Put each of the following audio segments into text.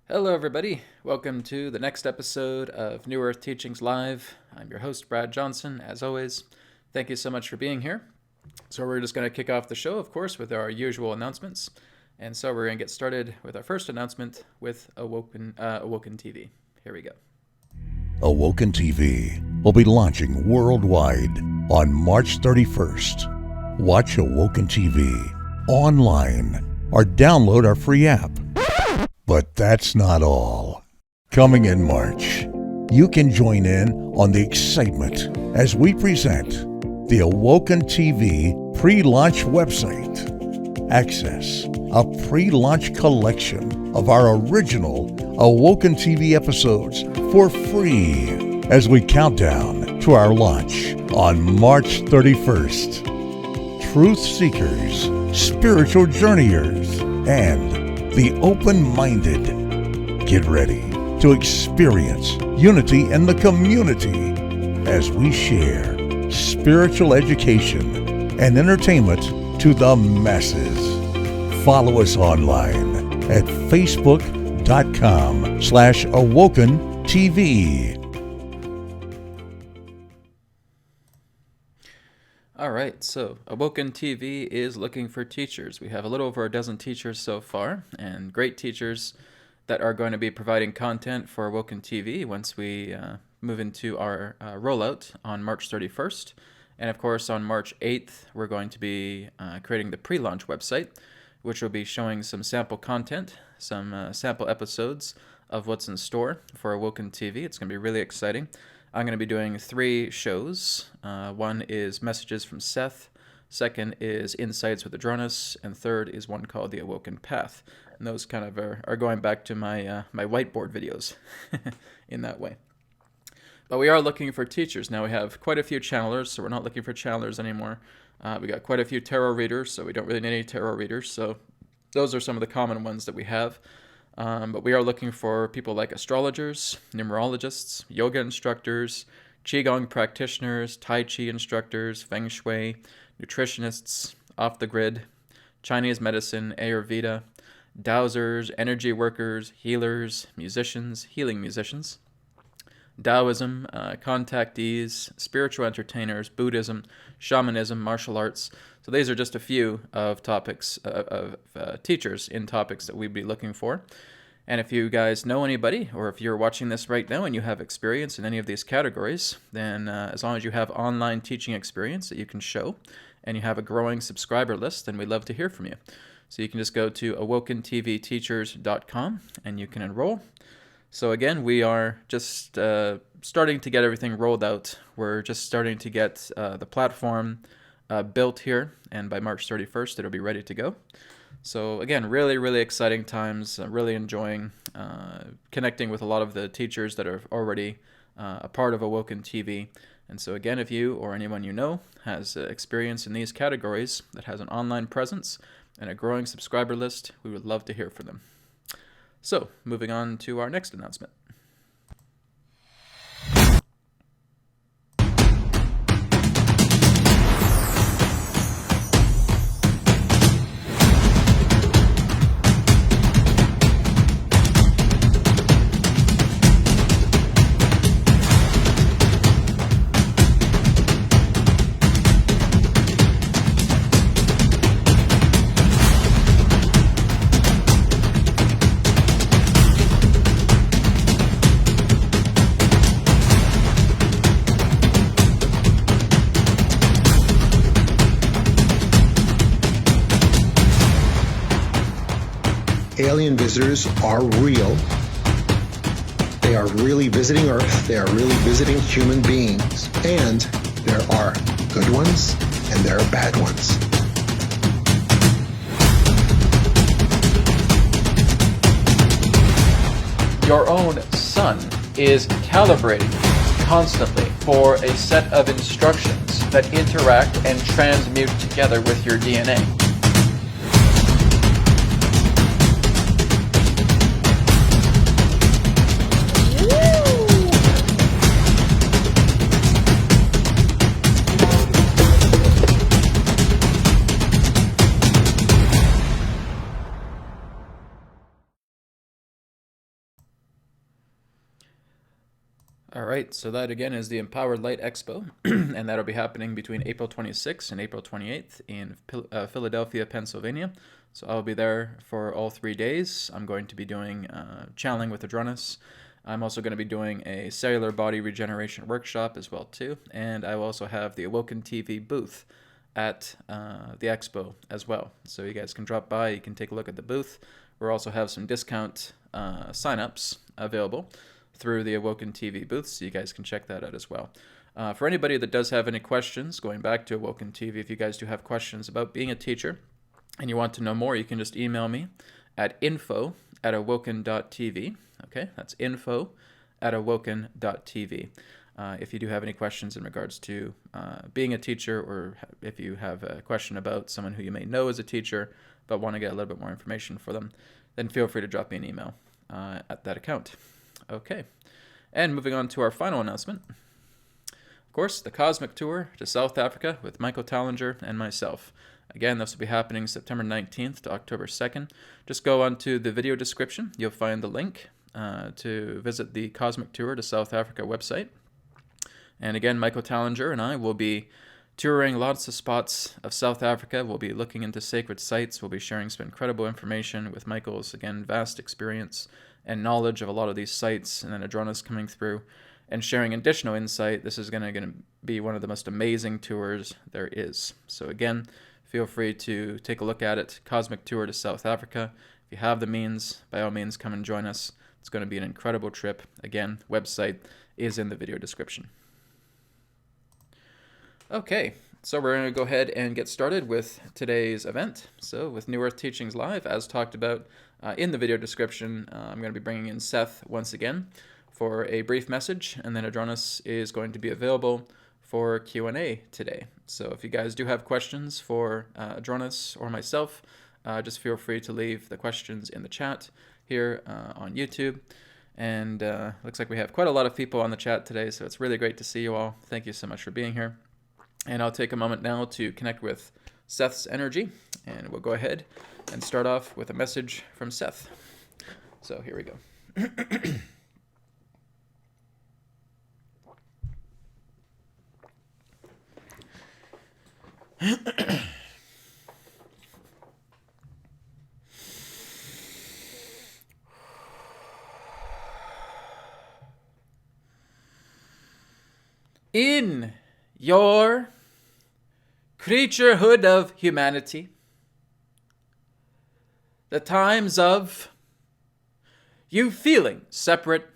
Hello, everybody. Welcome to the next episode of New Earth Teachings Live. I'm your host, Brad Johnson. As always, thank you so much for being here. So we're just going to kick off the show, of course, with our usual announcements. And so we're going to get started with our first announcement with Awoken TV. Here we go. Awoken TV will be launching worldwide on March 31st. Watch Awoken TV online or download our free app. But that's not all. Coming in March, you can join in on the excitement as we present the Awoken TV pre-launch website. Access a pre-launch collection of our original Awoken TV episodes for free as we count down to our launch on March 31st. Truth seekers, spiritual journeyers, and the open-minded, get ready to experience unity in the community as we share spiritual education and entertainment to the masses. Follow us online at facebook.com/awokentv. All right, so Awoken TV is looking for teachers. We have a little over a dozen teachers so far, and great teachers that are going to be providing content for Awoken TV once we move into our rollout on March 31st. And of course, on March 8th, we're going to be creating the pre-launch website, which will be showing some sample content, some sample episodes of what's in store for Awoken TV. It's going to be really exciting. I'm going to be doing 3 shows. One is Messages from Seth, second is Insights with Adronis, and third is one called The Awoken Path. And those kind of are going back to my my whiteboard videos in that way. But we are looking for teachers. Now we have quite a few channelers, so we're not looking for channelers anymore. We got quite a few tarot readers, so we don't really need any tarot readers. So those are some of the common ones that we have. But we are looking for people like astrologers, numerologists, yoga instructors, qigong practitioners, tai chi instructors, feng shui, nutritionists, off the grid, Chinese medicine, Ayurveda, dowsers, energy workers, healers, musicians, healing musicians, Taoism, contactees, spiritual entertainers, Buddhism, shamanism, martial arts. So these are just a few of topics of teachers in topics that we'd be looking for. And if you guys know anybody, or if you're watching this right now and you have experience in any of these categories, then as long as you have online teaching experience that you can show, and you have a growing subscriber list, then we'd love to hear from you. So you can just go to awokentvteachers.com and you can enroll. So again, we are just starting to get everything rolled out. We're just starting to get the platform built here, and by March 31st, it'll be ready to go. So again, really, really exciting times. Really enjoying connecting with a lot of the teachers that are already a part of Awoken TV. And so again, if you or anyone you know has experience in these categories that has an online presence and a growing subscriber list, we would love to hear from them. So, moving on to our next announcement. Alien visitors are real. They are really visiting Earth. They are really visiting human beings. And there are good ones and there are bad ones. Your own sun is calibrating constantly for a set of instructions that interact and transmute together with your DNA. All right, so that again is the Empowered Light Expo, and that'll be happening between April 26th and April 28th in Philadelphia, Pennsylvania. So I'll be there for all 3 days. I'm going to be doing channeling with Adronis. I'm also going to be doing a cellular body regeneration workshop as well too, and I will also have the Awoken TV booth at the Expo as well. So you guys can drop by, you can take a look at the booth. We'll also have some discount signups available through the Awoken TV booth, so you guys can check that out as well. For anybody that does have any questions, going back to Awoken TV, if you guys do have questions about being a teacher and you want to know more, you can just email me at info@awoken.tv. Okay, that's info@awoken.tv. If you do have any questions in regards to being a teacher, or if you have a question about someone who you may know as a teacher but want to get a little bit more information for them, then feel free to drop me an email at that account. Okay, and moving on to our final announcement. Of course, the Cosmic Tour to South Africa with Michael Tallinger and myself. Again, this will be happening September 19th to October 2nd. Just go onto the video description. You'll find the link to visit the Cosmic Tour to South Africa website. And again, Michael Tallinger and I will be touring lots of spots of South Africa. We'll be looking into sacred sites. We'll be sharing some incredible information with Michael's, again, vast experience and knowledge of a lot of these sites, and then Adronis coming through and sharing additional insight. This is going to be one of the most amazing tours there is. So again, feel free to take a look at it. Cosmic Tour to South Africa. If you have the means, by all means, come and join us. It's going to be an incredible trip. Again, website is in the video description. Okay, so we're going to go ahead and get started with today's event. So with New Earth Teachings Live, as talked about in the video description, I'm going to be bringing in Seth once again for a brief message, and then Adronis is going to be available for Q&A today. So if you guys do have questions for Adronis or myself, just feel free to leave the questions in the chat here on YouTube. And looks like we have quite a lot of people on the chat today, so it's really great to see you all. Thank you so much for being here. And I'll take a moment now to connect with Seth's energy, and we'll go ahead and start off with a message from Seth. So here we go. In your creaturehood of humanity, the times of you feeling separate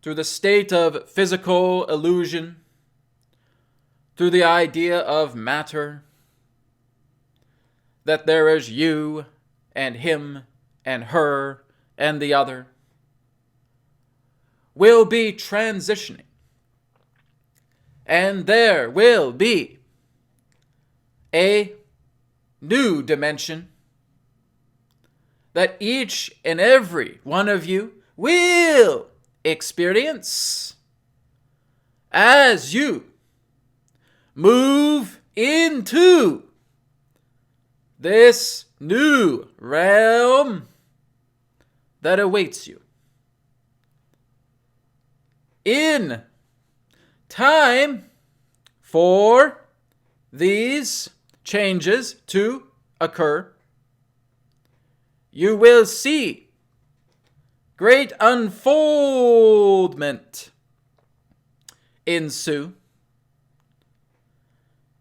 through the state of physical illusion, through the idea of matter, that there is you and him and her and the other, will be transitioning. And there will be a new dimension that each and every one of you will experience as you move into this new realm that awaits you. In time for these changes to occur, you will see great unfoldment ensue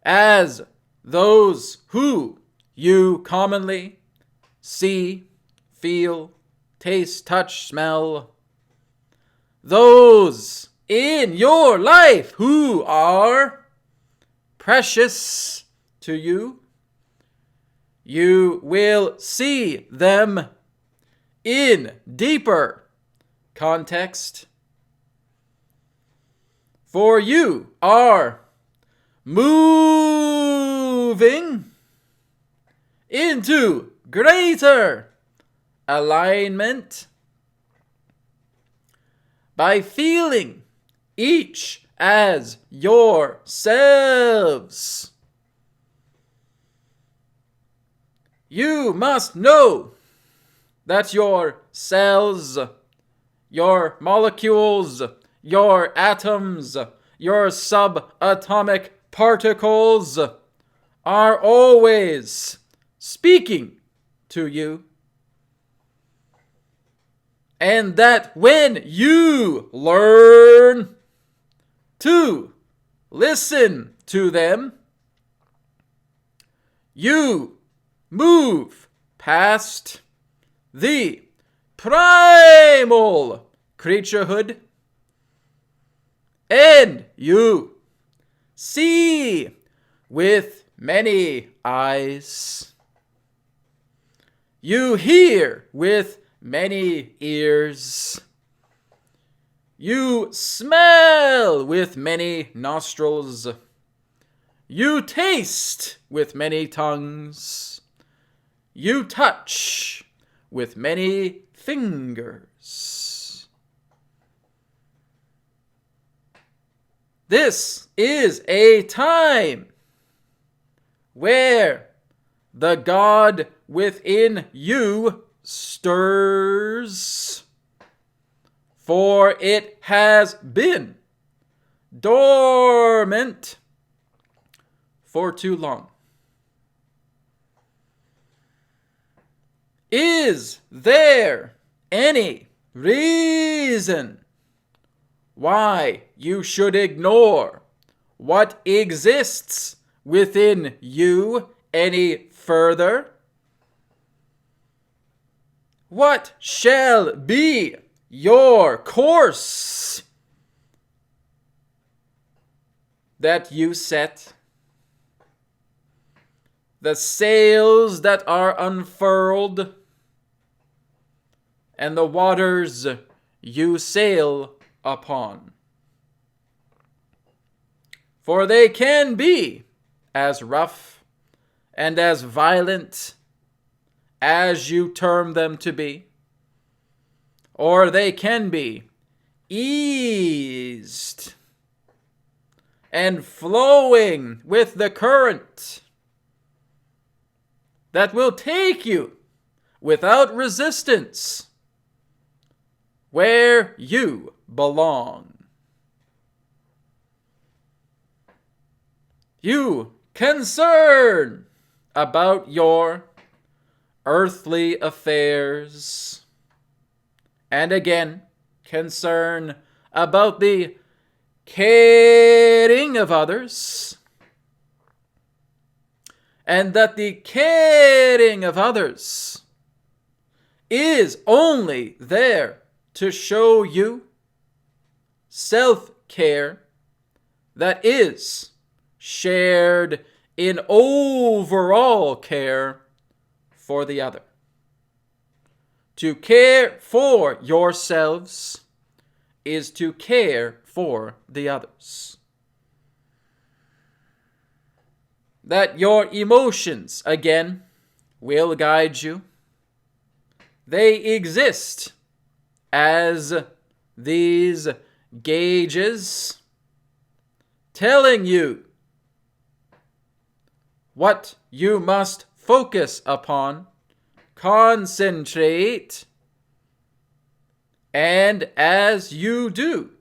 as those who you commonly see, feel, taste, touch, smell, those in your life who are precious to you, you will see them in deeper context. For you are moving into greater alignment by feeling each as yourselves. You must know that your cells, your molecules, your atoms, your subatomic particles are always speaking to you. And that when you learn to listen to them, you move past the primal creaturehood, and you see with many eyes. You hear with many ears. You smell with many nostrils. You taste with many tongues. You touch with many fingers. This is a time where the God within you stirs, for it has been dormant for too long. Is there any reason why you should ignore what exists within you any further? What shall be your course that you set? The sails that are unfurled and the waters you sail upon. For they can be as rough and as violent as you term them to be, or they can be eased and flowing with the current that will take you without resistance where you belong. You concern about your earthly affairs, and again, concern about the caring of others, and that the caring of others is only there to show you self-care that is shared in overall care for the other. To care for yourselves is to care for the others. That your emotions, again, will guide you. They exist as these gauges telling you what you must focus upon, concentrate, and as you do,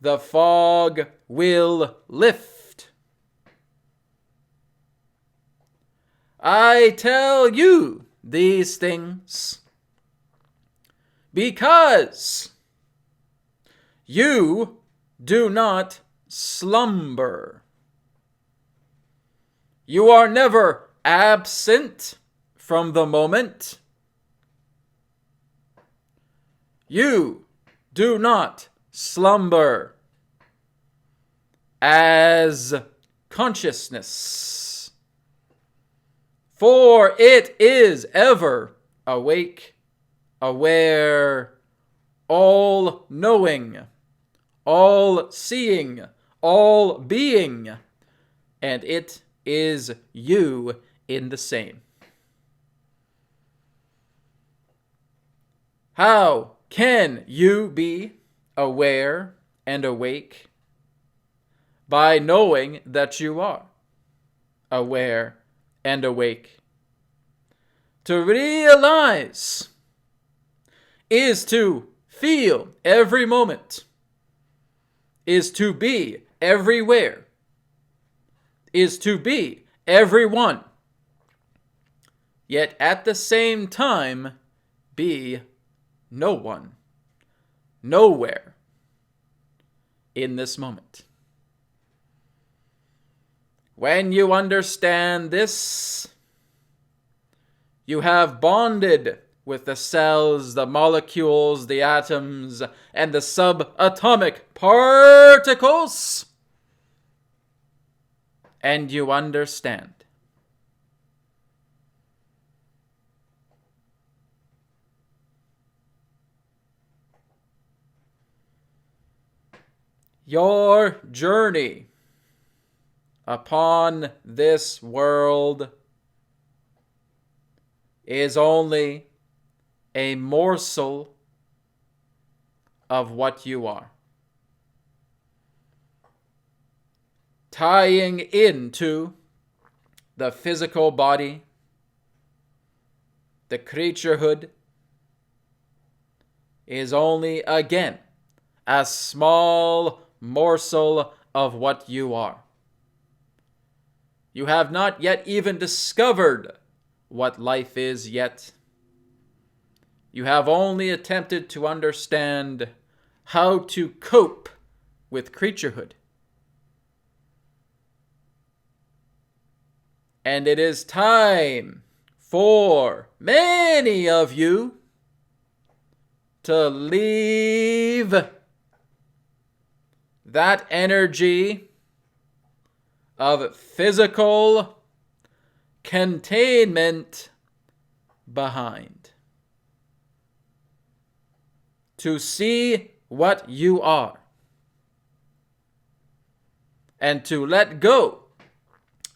the fog will lift. I tell you these things because you do not slumber. You are never absent from the moment. You do not slumber as consciousness, for it is ever awake, aware, all-knowing, all-seeing, all-being, and it is you in the same. How can you be aware and awake? By knowing that you are aware and awake. To realize is to feel every moment, is to be everywhere, is to be everyone, yet at the same time be no one, nowhere in this moment. When you understand this, you have bonded with the cells, the molecules, the atoms, and the subatomic particles, and you understand. Your journey upon this world is only a morsel of what you are. Tying into the physical body, the creaturehood, is only again a small morsel of what you are. You have not yet even discovered what life is yet. You have only attempted to understand how to cope with creaturehood. And it is time for many of you to leave that energy of physical containment behind. To see what you are. And to let go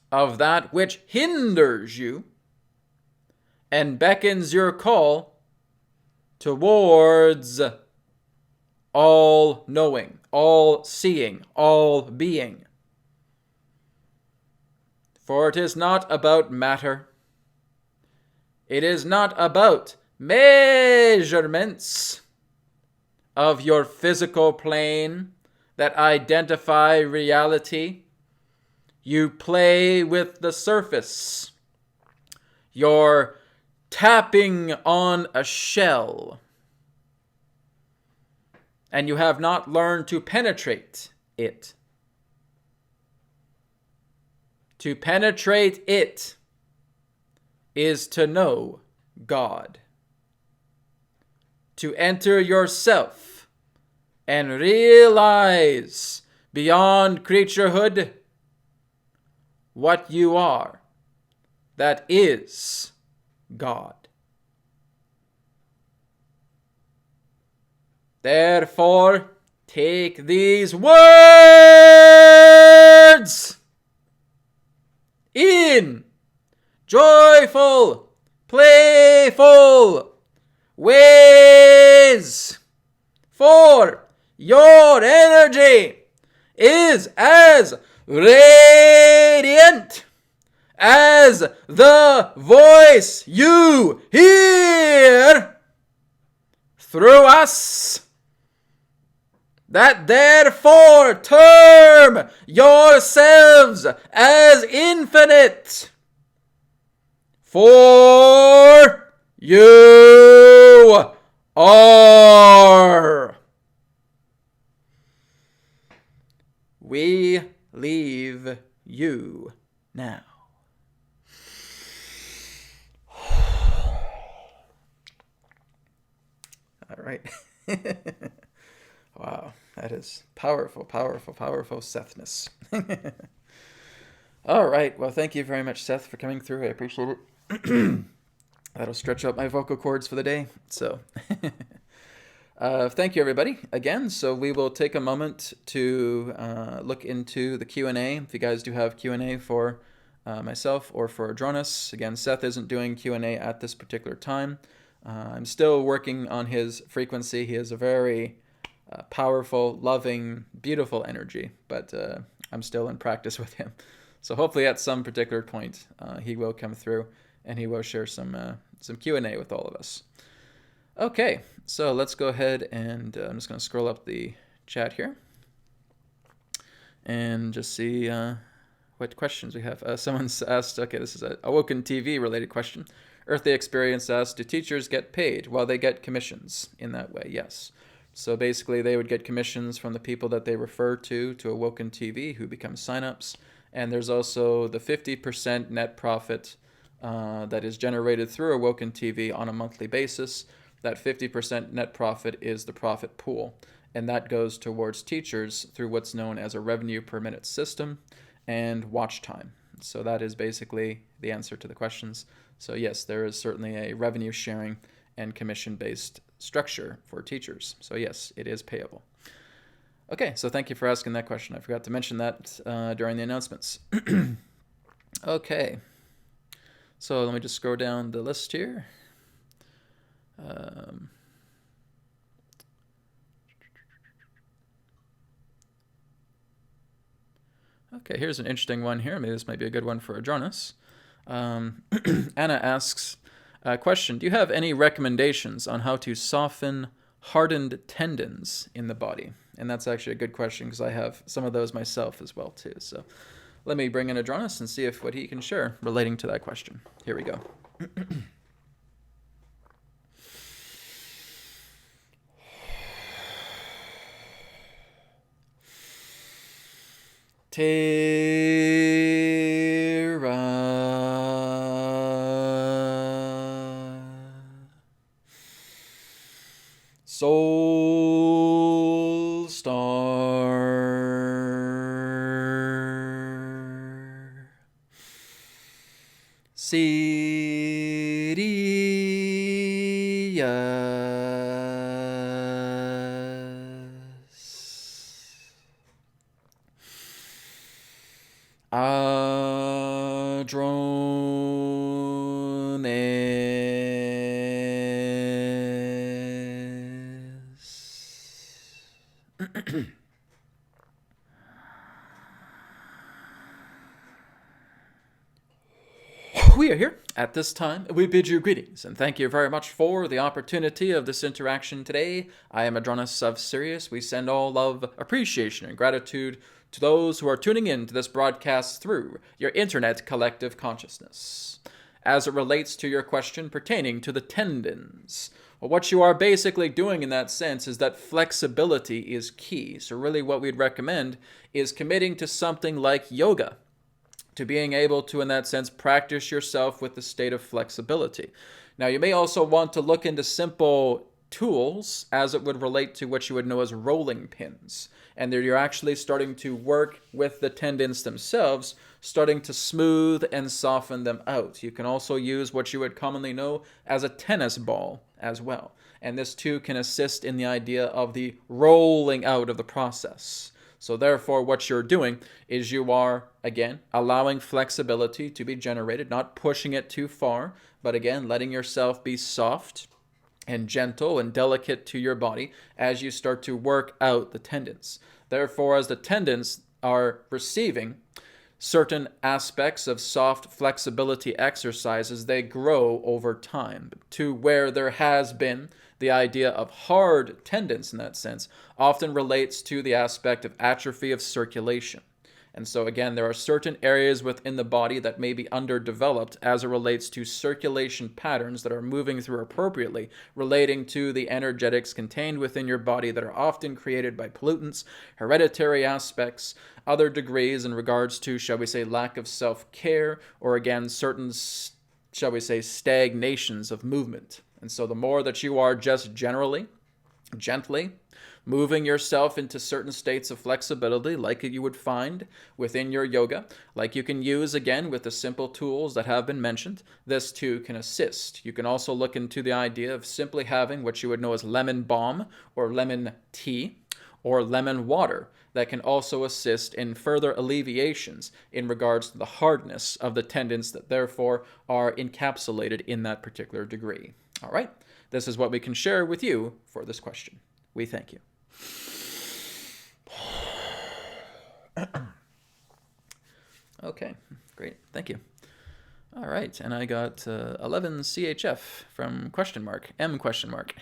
of that which hinders you and beckons your call towards all knowing, all seeing, all being. For it is not about matter. It is not about measurements of your physical plane that identify reality. You play with the surface. You're tapping on a shell. And you have not learned to penetrate it. To penetrate it is to know God. To enter yourself and realize beyond creaturehood what you are, that is God. Therefore, take these words in joyful, playful ways, for your energy is as radiant as the voice you hear through us, that therefore term yourselves as infinite, for you are. We leave you now. All right. Wow, that is powerful, powerful, powerful Sethness. All right. Well, thank you very much, Seth, for coming through. I appreciate it. That'll stretch out my vocal cords for the day. So thank you, everybody, again. So we will take a moment to look into the Q&A. If you guys do have Q&A for myself or for Adronis. Again, Seth isn't doing Q&A at this particular time. I'm still working on his frequency. He has a very powerful, loving, beautiful energy, but I'm still in practice with him. So hopefully at some particular point he will come through and he will share some Q&A with all of us. Okay, So let's go ahead and I'm just going to scroll up the chat here and just see what questions we have. Someone's asked, okay, this is a Awoken TV related question. Earthly Experience asks, do teachers get paid? Well, they get commissions in that way, yes. So basically they would get commissions from the people that they refer to Awoken TV who become signups. And there's also the 50% net profit that is generated through Awoken TV on a monthly basis. That 50% net profit is the profit pool, and that goes towards teachers through what's known as a revenue per minute system and watch time. So that is basically the answer to the questions. So yes, there is certainly a revenue sharing and commission-based structure for teachers. So yes, it is payable. Okay, so thank you for asking that question. I forgot to mention that during the announcements. Okay, so let me just scroll down the list here. Okay, here's an interesting one here. Maybe this might be a good one for Adronis. Anna asks, question, do you have any recommendations on how to soften hardened tendons in the body? And that's actually a good question because I have some of those myself as well too. So let me bring in Adronis and see if what he can share relating to that question. Here we go. Terra Soul Star Sirius Adronis. We are here at this time. We bid you greetings and thank you very much for the opportunity of this interaction today. I am Adronis of Sirius. We send all love, appreciation, and gratitude to those who are tuning in to this broadcast through your internet collective consciousness. As it relates to your question pertaining to the tendons, well, what you are basically doing in that sense is that flexibility is key. So really what we'd recommend is committing to something like yoga, to being able to, in that sense, practice yourself with the state of flexibility. Now, you may also want to look into simple tools as it would relate to what you would know as rolling pins. And there you're actually starting to work with the tendons themselves, starting to smooth and soften them out. You can also use what you would commonly know as a tennis ball as well. And this too can assist in the idea of the rolling out of the process. So therefore, what you're doing is you are, again, allowing flexibility to be generated, not pushing it too far, but again, letting yourself be soft and gentle and delicate to your body as you start to work out the tendons. Therefore, as the tendons are receiving certain aspects of soft flexibility exercises, they grow over time to where there has been the idea of hard tendons in that sense often relates to the aspect of atrophy of circulation. And so again, there are certain areas within the body that may be underdeveloped as it relates to circulation patterns that are moving through appropriately, relating to the energetics contained within your body that are often created by pollutants, hereditary aspects, other degrees in regards to, shall we say, lack of self-care, or again, certain, shall we say, stagnations of movement. And so the more that you are just gently moving yourself into certain states of flexibility like you would find within your yoga, like you can use again with the simple tools that have been mentioned, this too can assist. You can also look into the idea of simply having what you would know as lemon balm or lemon tea or lemon water that can also assist in further alleviations in regards to the hardness of the tendons that therefore are encapsulated in that particular degree. All right, this is what we can share with you for this question. We thank you. Okay, great. Thank you. All right, and I got 11 CHF from M question mark.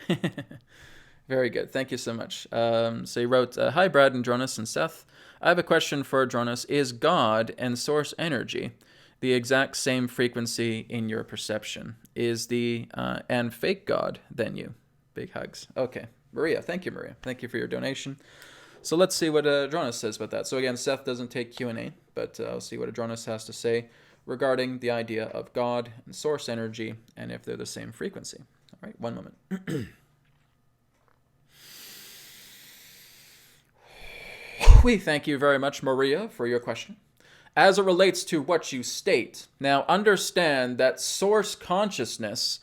Very good. Thank you so much. So you wrote, hi, Brad, Adronis, and Seth. I have a question for Adronis. Is God and source energy the exact same frequency in your perception? Is the and fake God then you? Big hugs. Okay. Maria. Thank you, Maria. Thank you for your donation. So let's see what Adronis says about that. So again, Seth doesn't take Q&A, but I'll see what Adronis has to say regarding the idea of God and source energy and if they're the same frequency. All right, one moment. We thank you very much, Maria, for your question. As it relates to what you state, now understand that source consciousness,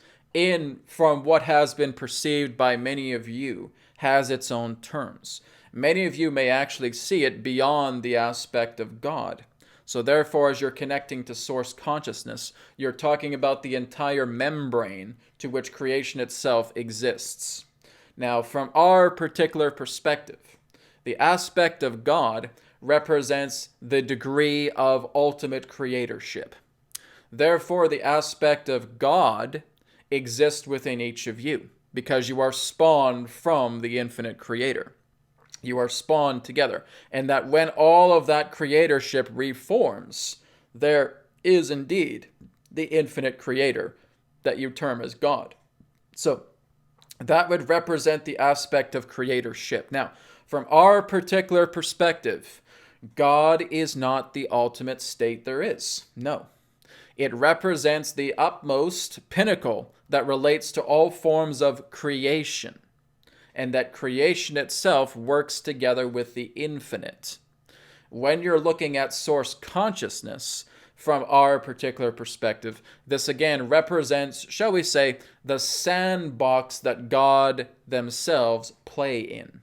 from what has been perceived by many of you, has its own terms. Many of you may actually see it beyond the aspect of God. So therefore, as you're connecting to source consciousness, you're talking about the entire membrane to which creation itself exists. Now, from our particular perspective, the aspect of God represents the degree of ultimate creatorship. Therefore, the aspect of God exists within each of you because you are spawned from the infinite creator. You are spawned together. And that when all of that creatorship reforms, there is indeed the infinite creator that you term as God. So that would represent the aspect of creatorship. Now, from our particular perspective, God is not the ultimate state there is. No. It represents the utmost pinnacle that relates to all forms of creation, and that creation itself works together with the infinite. When you're looking at source consciousness, from our particular perspective, this again represents, shall we say, the sandbox that God themselves play in.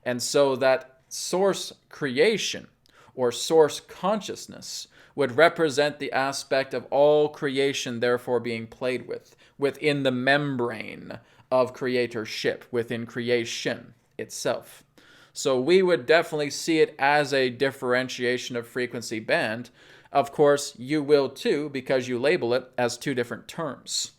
And so that source creation or source consciousness would represent the aspect of all creation therefore being played with within the membrane of creatorship, within creation itself. So we would definitely see it as a differentiation of frequency band. Of course, you will too, because you label it as two different terms.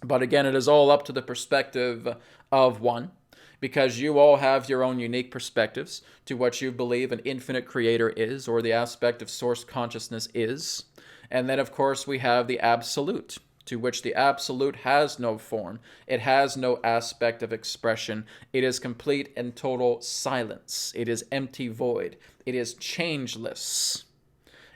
But again, it is all up to the perspective of one, because you all have your own unique perspectives to what you believe an infinite creator is, or the aspect of source consciousness is. And then, of course, we have the absolute, to which the absolute has no form. It has no aspect of expression. It is complete and total silence. It is empty void. It is changeless.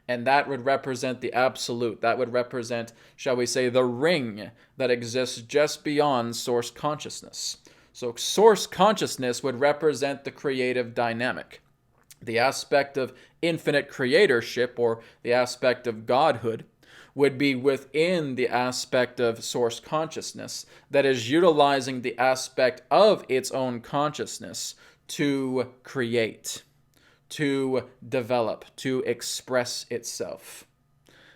And that would represent the absolute. That would represent, shall we say, the ring that exists just beyond source consciousness. So source consciousness would represent the creative dynamic. The aspect of infinite creatorship, or the aspect of godhood, would be within the aspect of source consciousness that is utilizing the aspect of its own consciousness to create, to develop, to express itself.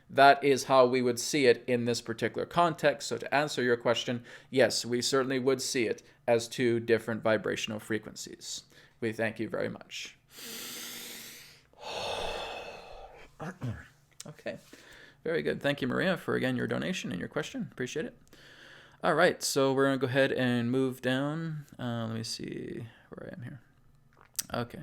That is how we would see it in this particular context. So to answer your question, yes, we certainly would see it as two different vibrational frequencies. We thank you very much. Okay. Very good. Thank you, Maria, for, again, your donation and your question. Appreciate it. All right, so we're going to go ahead and move down. Let me see where I am here. Okay.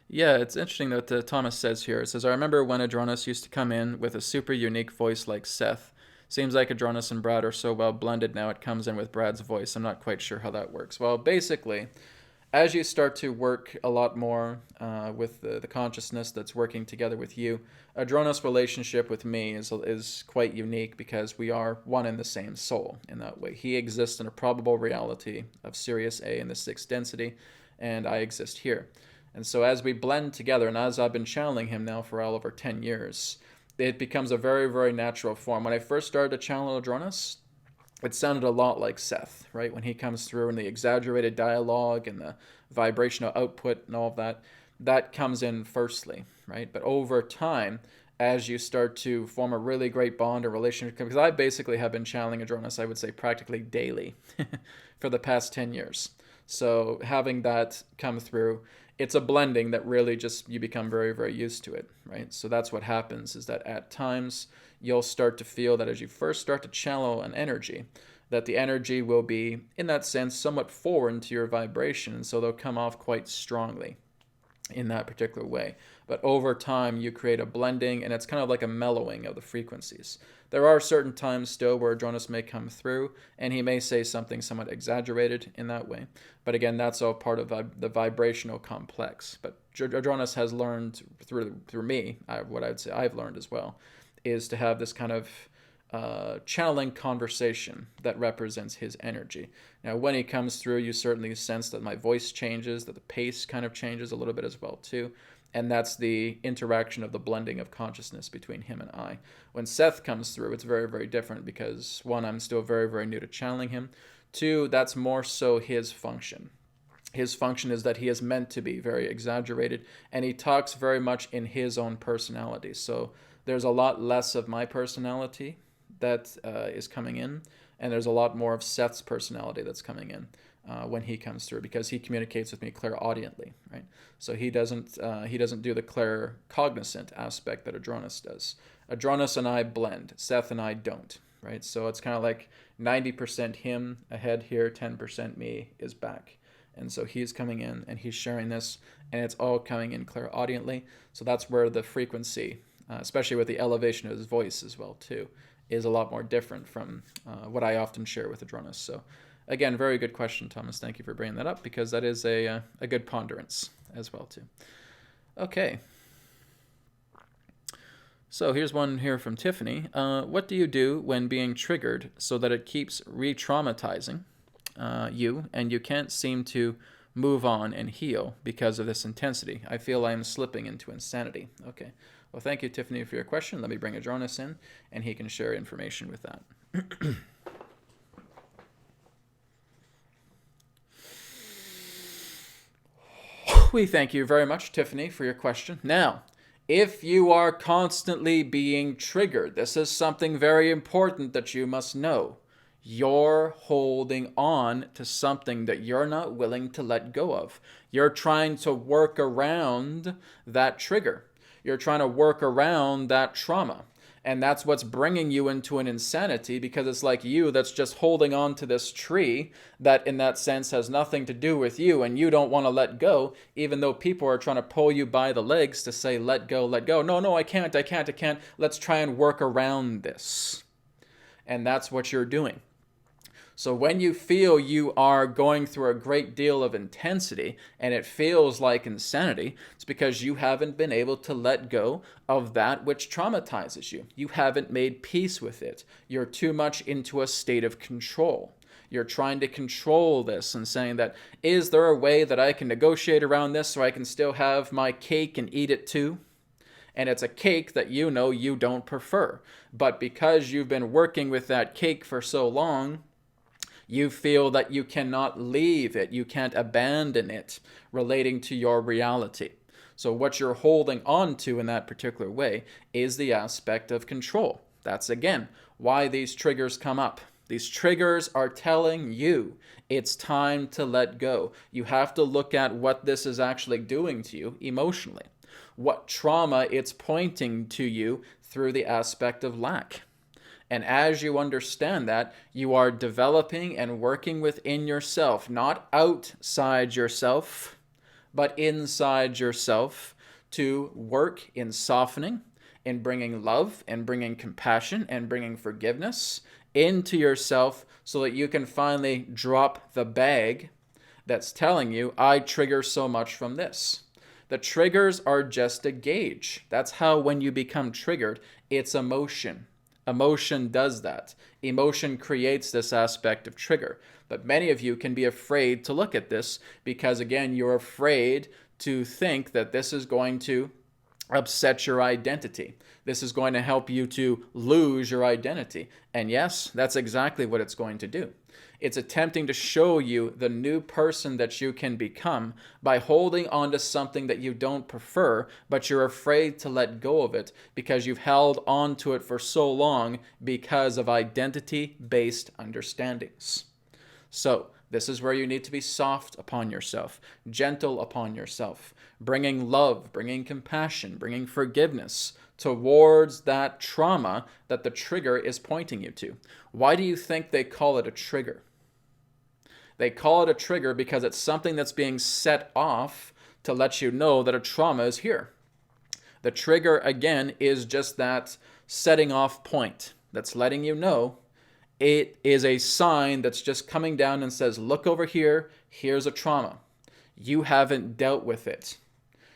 Yeah, it's interesting that Thomas says here. It says, I remember when Adronis used to come in with a super unique voice like Seth. Seems like Adronis and Brad are so well blended now it comes in with Brad's voice. I'm not quite sure how that works. Well, basically, as you start to work a lot more with the consciousness that's working together with you, Adronis' relationship with me is quite unique because we are one and the same soul in that way. He exists in a probable reality of Sirius A in the 6th density, and I exist here. And so as we blend together, and as I've been channeling him now for all over 10 years, it becomes a very, very natural form. When I first started to channel Adronis, it sounded a lot like Seth, right? When he comes through and the exaggerated dialogue and the vibrational output and all of that, that comes in firstly, right? But over time, as you start to form a really great bond or relationship, because I basically have been channeling Adronis, I would say practically daily for the past 10 years. So having that come through, it's a blending that really just you become very, very used to it, right? So that's what happens, is that at times you'll start to feel that as you first start to channel an energy, that the energy will be, in that sense, somewhat foreign to your vibration, and so they'll come off quite strongly in that particular way. But over time, you create a blending, and it's kind of like a mellowing of the frequencies. There are certain times still where Adronis may come through, and he may say something somewhat exaggerated in that way. But again, that's all part of the vibrational complex. But Adronis has learned through me, what I would say I've learned as well, is to have this kind of channeling conversation that represents his energy. Now, when he comes through, you certainly sense that my voice changes, that the pace kind of changes a little bit as well too. And that's the interaction of the blending of consciousness between him and I. When Seth comes through, it's very, very different because, one, I'm still very, very new to channeling him. Two, that's more so his function. His function is that he is meant to be very exaggerated, and he talks very much in his own personality. So there's a lot less of my personality that is coming in, and there's a lot more of Seth's personality that's coming in when he comes through, because he communicates with me clairaudiently, right? So he doesn't do the claircognizant aspect that Adronis does. Adronis and I blend. Seth and I don't, right? So it's kind of like 90% him ahead here, 10% me is back. And so he's coming in and he's sharing this, and it's all coming in clairaudiently. So that's where the frequency, especially with the elevation of his voice as well too, is a lot more different from what I often share with Adronis. So again, very good question, Thomas. Thank you for bringing that up, because that is a good ponderance as well too. Okay. So here's one here from Tiffany. What do you do when being triggered so that it keeps re-traumatizing you and you can't seem to move on and heal because of this intensity? I feel I am slipping into insanity. Okay. Well, thank you, Tiffany, for your question. Let me bring Adronis in, and he can share information with that. We thank you very much, Tiffany, for your question. Now, if you are constantly being triggered, this is something very important that you must know. You're holding on to something that you're not willing to let go of. You're trying to work around that trigger. You're trying to work around that trauma. And that's what's bringing you into an insanity, because it's like you that's just holding on to this tree that in that sense has nothing to do with you, and you don't want to let go, even though people are trying to pull you by the legs to say, let go, let go. No, I can't. Let's try and work around this. And that's what you're doing. So when you feel you are going through a great deal of intensity and it feels like insanity, it's because you haven't been able to let go of that which traumatizes you. You haven't made peace with it. You're too much into a state of control. You're trying to control this and saying that, is there a way that I can negotiate around this so I can still have my cake and eat it too? And it's a cake that you know you don't prefer. But because you've been working with that cake for so long, you feel that you cannot leave it, you can't abandon it relating to your reality. So what you're holding on to in that particular way is the aspect of control. That's, again, why these triggers come up. These triggers are telling you it's time to let go. You have to look at what this is actually doing to you emotionally, what trauma it's pointing to you through the aspect of lack. And as you understand that, you are developing and working within yourself, not outside yourself, but inside yourself, to work in softening, in bringing love, and bringing compassion, and bringing forgiveness into yourself so that you can finally drop the bag that's telling you, I trigger so much from this. The triggers are just a gauge. That's how when you become triggered, it's emotion. Emotion does that. Emotion creates this aspect of trigger. But many of you can be afraid to look at this because, again, you're afraid to think that this is going to upset your identity. This is going to help you to lose your identity. And yes, that's exactly what it's going to do. It's attempting to show you the new person that you can become by holding on to something that you don't prefer, but you're afraid to let go of it because you've held on to it for so long because of identity-based understandings. So This is where you need to be soft upon yourself, gentle upon yourself, bringing love, bringing compassion, bringing forgiveness towards that trauma that the trigger is pointing you to. Why do you think they call it a trigger? They call it a trigger because it's something that's being set off to let you know that a trauma is here. The trigger, again, is just that setting off point that's letting you know it is a sign that's just coming down and says, look over here, here's a trauma. You haven't dealt with it.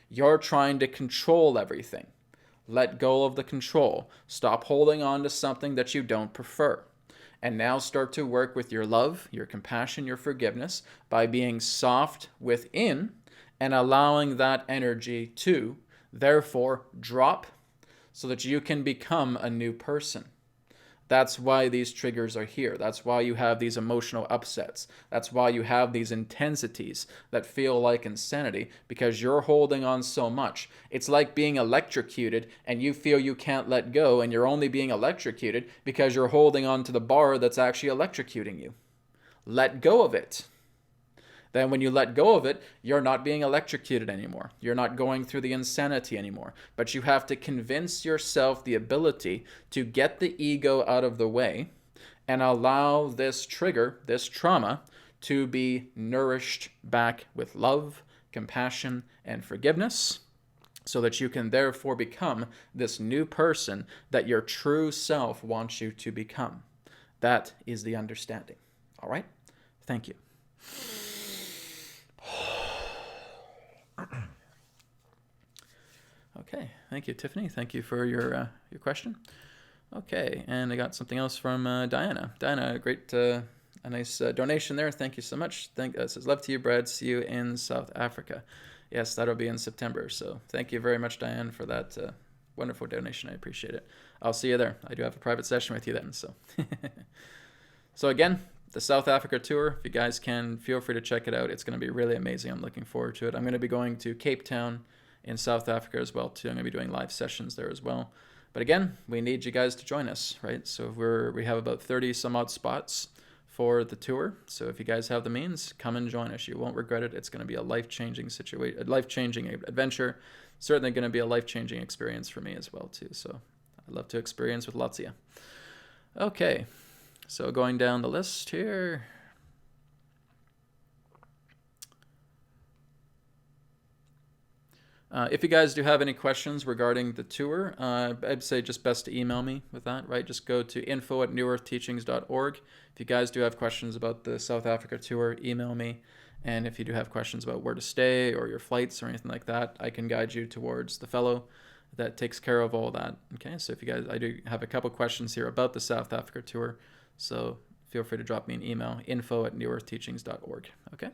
You're trying to control everything. Let go of the control. Stop holding on to something that you don't prefer. And now start to work with your love, your compassion, your forgiveness by being soft within and allowing that energy to, therefore, drop so that you can become a new person. That's why these triggers are here. That's why you have these emotional upsets. That's why you have these intensities that feel like insanity, because you're holding on so much. It's like being electrocuted and you feel you can't let go, and you're only being electrocuted because you're holding on to the bar that's actually electrocuting you. Let go of it. Then when you let go of it, you're not being electrocuted anymore. You're not going through the insanity anymore. But you have to convince yourself the ability to get the ego out of the way and allow this trigger, this trauma, to be nourished back with love, compassion, and forgiveness, so that you can therefore become this new person that your true self wants you to become. That is the understanding. All right? Thank you. Okay, thank you, Tiffany. Thank you for your question. Okay, and I got something else from Diana. Diana, great, a nice donation there. Thank you so much. It says, love to you, Brad. See you in South Africa. Yes, that'll be in September. So thank you very much, Diane, for that wonderful donation. I appreciate it. I'll see you there. I do have a private session with you then. So, so again, the South Africa tour, if you guys can, feel free to check it out. It's going to be really amazing. I'm looking forward to it. I'm going to be going to Cape Town in South Africa as well, too. I'm going to be doing live sessions there as well. But again, we need you guys to join us, right? So we have about 30 some odd spots for the tour. So if you guys have the means, come and join us. You won't regret it. It's going to be a life-changing situation, a life-changing adventure. Certainly going to be a life-changing experience for me as well, too. So I'd love to experience with lots of you. Okay. So going down the list here. If you guys do have any questions regarding the tour, I'd say just best to email me with that, right? Just go to info@newearthteachings.org. If you guys do have questions about the South Africa tour, email me. And if you do have questions about where to stay or your flights or anything like that, I can guide you towards the fellow that takes care of all that. Okay, so if you guys, I do have a couple questions here about the South Africa tour. So feel free to drop me an email, info@newearthteachings.org. Okay.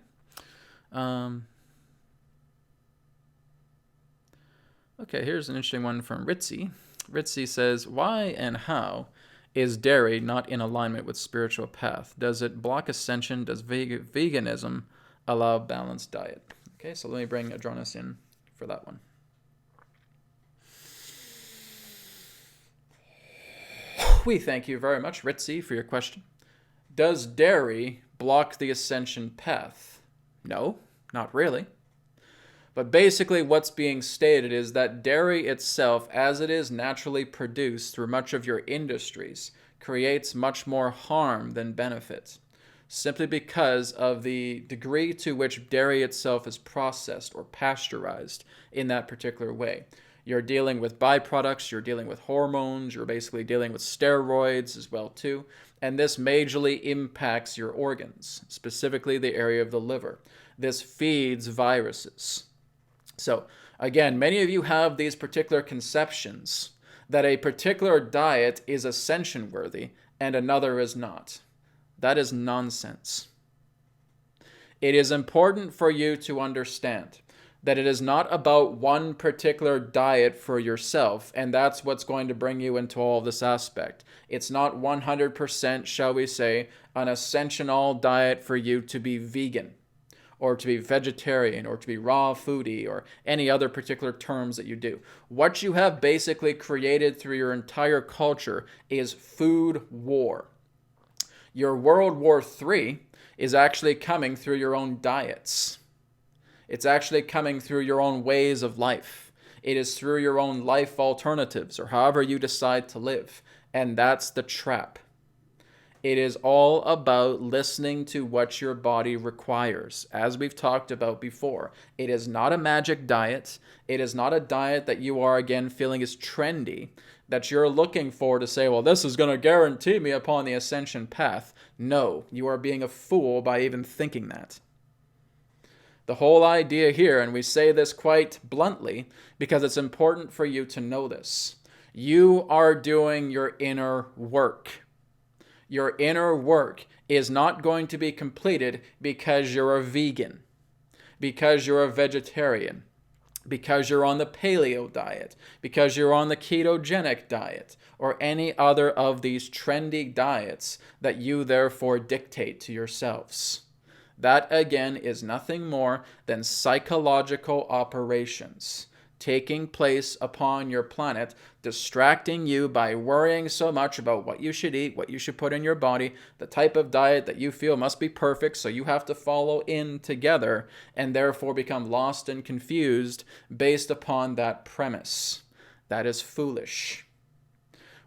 Okay, here's an interesting one from Ritzy. Ritzy says, why and how is dairy not in alignment with spiritual path? Does it block ascension? Does veganism allow balanced diet? Okay, so let me bring Adronis in for that one. We thank you very much, Ritzy, for your question. Does dairy block the ascension path? No, not really. But basically what's being stated is that dairy itself, as it is naturally produced through much of your industries, creates much more harm than benefit, simply because of the degree to which dairy itself is processed or pasteurized in that particular way. You're dealing with byproducts, you're dealing with hormones, you're basically dealing with steroids as well too, and this majorly impacts your organs, specifically the area of the liver. This feeds viruses. So again, many of you have these particular conceptions that a particular diet is ascension worthy and another is not. That is nonsense. It is important for you to understand that it is not about one particular diet for yourself, and that's what's going to bring you into all this aspect. It's not 100%, shall we say, an ascensional diet for you to be vegan, or to be vegetarian, or to be raw foodie, or any other particular terms that you do. What you have basically created through your entire culture is food war. Your World War III is actually coming through your own diets. It's actually coming through your own ways of life. It is through your own life alternatives, or however you decide to live. And that's the trap. It is all about listening to what your body requires. As we've talked about before, it is not a magic diet. It is not a diet that you are, again, feeling is trendy, that you're looking for to say, well, this is going to guarantee me upon the ascension path. No, you are being a fool by even thinking that. The whole idea here, and we say this quite bluntly because it's important for you to know this, you are doing your inner work. Your inner work is not going to be completed because you're a vegan, because you're a vegetarian, because you're on the paleo diet, because you're on the ketogenic diet, or any other of these trendy diets that you therefore dictate to yourselves. That, again, is nothing more than psychological operations taking place upon your planet, distracting you by worrying so much about what you should eat, what you should put in your body, the type of diet that you feel must be perfect, so you have to follow in together, and therefore become lost and confused based upon that premise. That is foolish.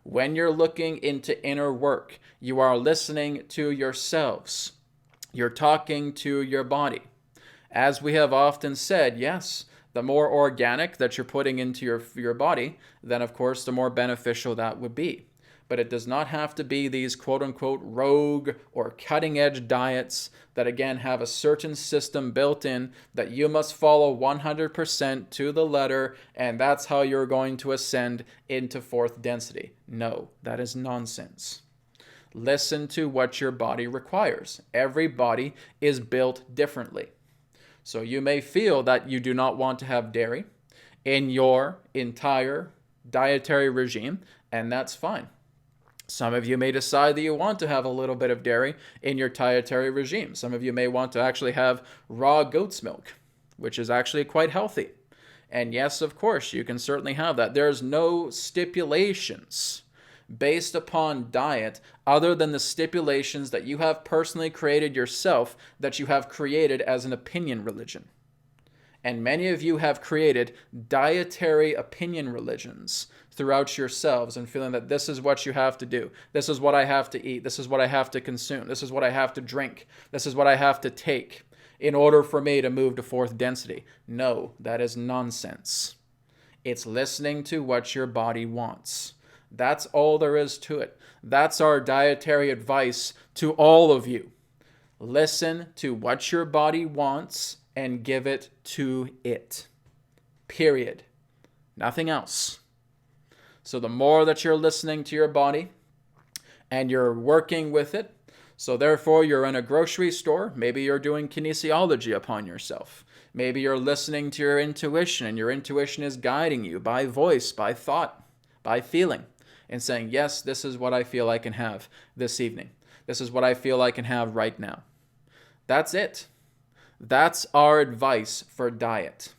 When you're looking into inner work, you are listening to yourselves. You're talking to your body. As we have often said, yes, the more organic that you're putting into your body, then of course the more beneficial that would be. But it does not have to be these quote-unquote rogue or cutting-edge diets that again have a certain system built in that you must follow 100% to the letter, and that's how you're going to ascend into fourth density. No, that is nonsense. Listen to what your body requires. Every body is built differently. So you may feel that you do not want to have dairy in your entire dietary regime, and that's fine. Some of you may decide that you want to have a little bit of dairy in your dietary regime. Some of you may want to actually have raw goat's milk, which is actually quite healthy. And yes, of course, you can certainly have that. There's no stipulations based upon diet other than the stipulations that you have personally created yourself, that you have created as an opinion religion. And many of you have created dietary opinion religions throughout yourselves and feeling that this is what you have to do. This is what I have to eat. This is what I have to consume. This is what I have to drink. This is what I have to take in order for me to move to fourth density. No, that is nonsense. It's listening to what your body wants. That's all there is to it. That's our dietary advice to all of you. Listen to what your body wants and give it to it. Period. Nothing else. So the more that you're listening to your body and you're working with it, so therefore you're in a grocery store, maybe you're doing kinesiology upon yourself. Maybe you're listening to your intuition and your intuition is guiding you by voice, by thought, by feeling, and saying, yes, this is what I feel I can have this evening. This is what I feel I can have right now. That's it. That's our advice for diet,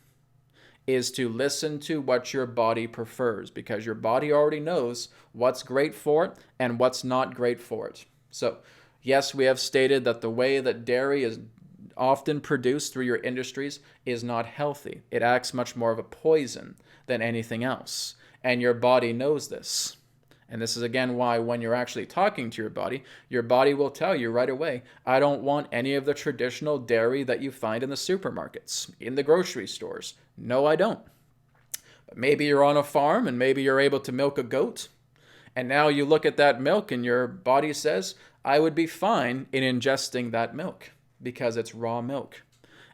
is to listen to what your body prefers, because your body already knows what's great for it and what's not great for it. So, yes, we have stated that the way that dairy is often produced through your industries is not healthy. It acts much more of a poison than anything else. And your body knows this. And this is again why when you're actually talking to your body will tell you right away, I don't want any of the traditional dairy that you find in the supermarkets, in the grocery stores. No, I don't. But maybe you're on a farm and maybe you're able to milk a goat. And now you look at that milk and your body says, I would be fine in ingesting that milk because it's raw milk.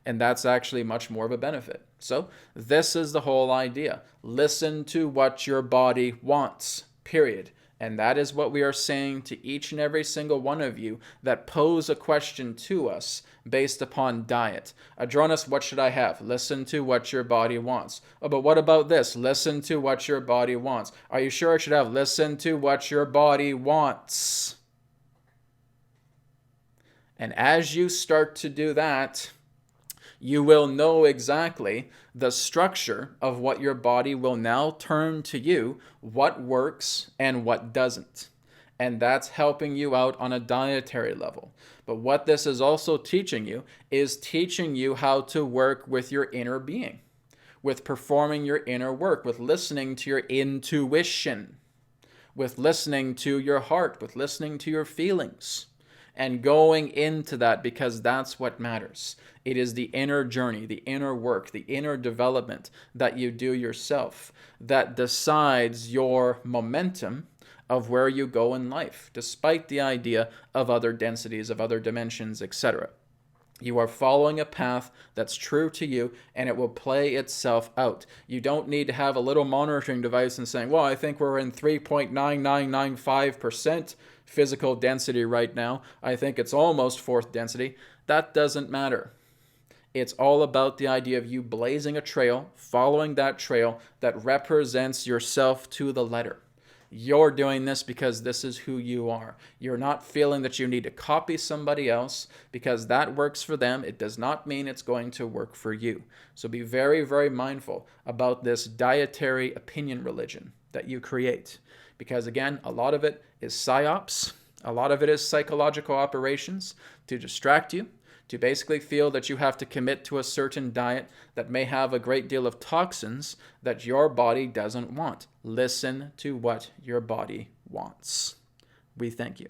And that's actually much more of a benefit. So this is the whole idea. Listen to what your body wants. Period. And that is what we are saying to each and every single one of you that pose a question to us based upon diet. Adronis, what should I have? Listen to what your body wants. Oh, but what about this? Listen to what your body wants. Are you sure I should have? Listen to what your body wants. And as you start to do that, you will know exactly the structure of what your body will now turn to you, what works and what doesn't. And that's helping you out on a dietary level. But what this is also teaching you is teaching you how to work with your inner being, with performing your inner work, with listening to your intuition, with listening to your heart, with listening to your feelings, and going into that, because that's what matters. It is the inner journey, the inner work, the inner development that you do yourself that decides your momentum of where you go in life, despite the idea of other densities, of other dimensions, etc. You are following a path that's true to you, and it will play itself out. You don't need to have a little monitoring device and saying, well, I think we're in 3.9995% physical density right now. I think it's almost fourth density. That doesn't matter. It's all about the idea of you blazing a trail, following that trail that represents yourself to the letter. You're doing this because this is who you are. You're not feeling that you need to copy somebody else because that works for them. It does not mean it's going to work for you. So be very, very mindful about this dietary opinion religion that you create. Because again, a lot of it is psyops. A lot of it is psychological operations to distract you, to basically feel that you have to commit to a certain diet that may have a great deal of toxins that your body doesn't want. Listen to what your body wants. We thank you.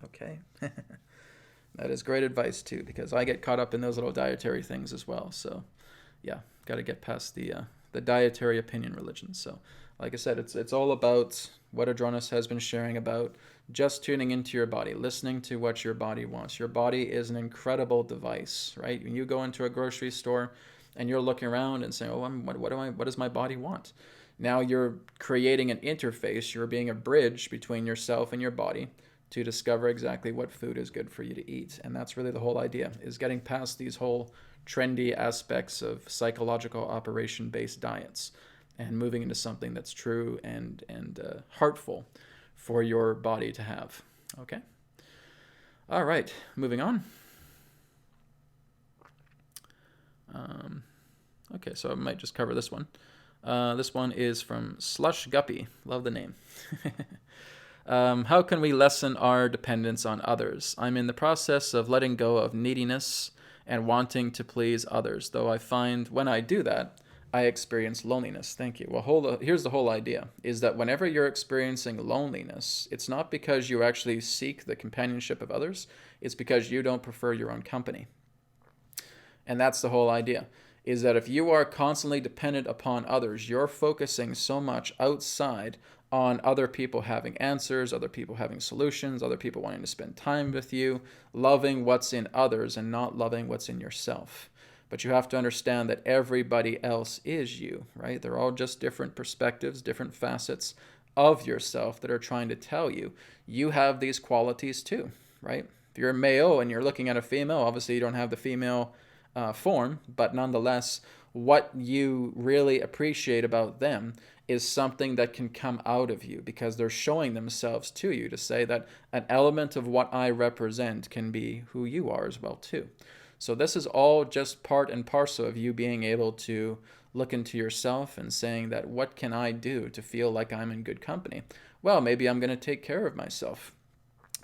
Okay. That is great advice too, because I get caught up in those little dietary things as well. So yeah, got to get past the dietary opinion religion. So like I said, it's all about what Adronis has been sharing about just tuning into your body, listening to what your body wants. Your body is an incredible device, right? When you go into a grocery store and you're looking around and saying, oh, what does my body want? Now you're creating an interface. You're being a bridge between yourself and your body to discover exactly what food is good for you to eat. And that's really the whole idea, is getting past these whole trendy aspects of psychological operation-based diets and moving into something that's true and heartful for your body to have. Okay? All right, moving on. Okay, so I might just cover this one. This one is from Slush Guppy. Love the name. How can we lessen our dependence on others? I'm in the process of letting go of neediness and wanting to please others, though I find when I do that, I experience loneliness. Thank you. Well, here's the whole idea, is that whenever you're experiencing loneliness, it's not because you actually seek the companionship of others, it's because you don't prefer your own company. And that's the whole idea, is that if you are constantly dependent upon others, you're focusing so much outside on other people having answers, other people having solutions, other people wanting to spend time with you, loving what's in others and not loving what's in yourself. But you have to understand that everybody else is you, right? They're all just different perspectives, different facets of yourself that are trying to tell you, you have these qualities too, right? If you're a male and you're looking at a female, obviously you don't have the female form, but nonetheless, what you really appreciate about them is something that can come out of you because they're showing themselves to you to say that an element of what I represent can be who you are as well too. So this is all just part and parcel of you being able to look into yourself and saying that, what can I do to feel like I'm in good company? Well, maybe I'm going to take care of myself.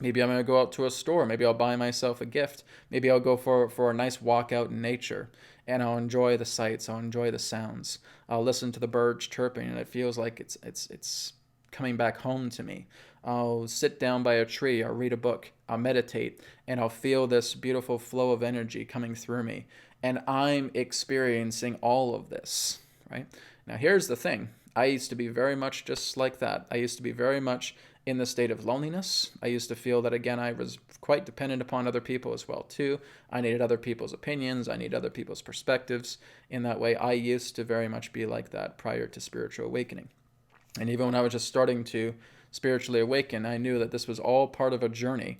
Maybe I'm going to go out to a store. Maybe I'll buy myself a gift. Maybe I'll go for a nice walk out in nature and I'll enjoy the sights. I'll enjoy the sounds. I'll listen to the birds chirping and it feels like it's coming back home to me. I'll sit down by a tree, I'll read a book, I'll meditate, and I'll feel this beautiful flow of energy coming through me. And I'm experiencing all of this, right? Now, here's the thing. I used to be very much just like that. I used to be very much in the state of loneliness. I used to feel that, again, I was quite dependent upon other people as well, too. I needed other people's opinions. I needed other people's perspectives. In that way, I used to very much be like that prior to spiritual awakening. And even when I was just starting to spiritually awaken, I knew that this was all part of a journey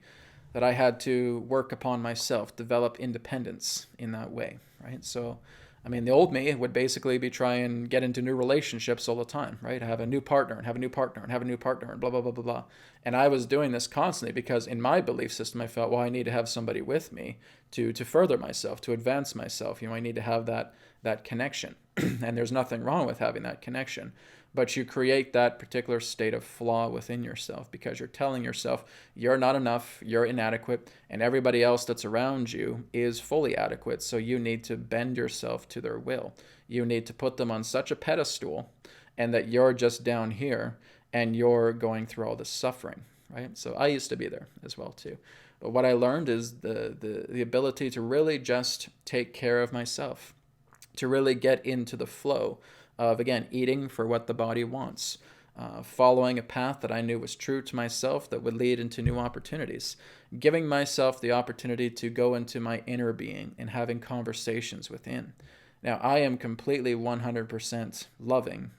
that I had to work upon myself, develop independence in that way, right? So, I mean, the old me would basically be trying and get into new relationships all the time, right? Have a new partner and have a new partner and have a new partner and blah, blah, blah, blah, blah. And I was doing this constantly because in my belief system, I felt, well, I need to have somebody with me to further myself, to advance myself. You know, I need to have that connection. And there's nothing wrong with having that connection. But you create that particular state of flaw within yourself because you're telling yourself you're not enough, you're inadequate, and everybody else that's around you is fully adequate. So you need to bend yourself to their will. You need to put them on such a pedestal, and that you're just down here and you're going through all this suffering, right? So I used to be there as well too. But what I learned is the ability to really just take care of myself, to really get into the flow of, again, eating for what the body wants, following a path that I knew was true to myself that would lead into new opportunities, giving myself the opportunity to go into my inner being and having conversations within. Now, I am completely 100% loving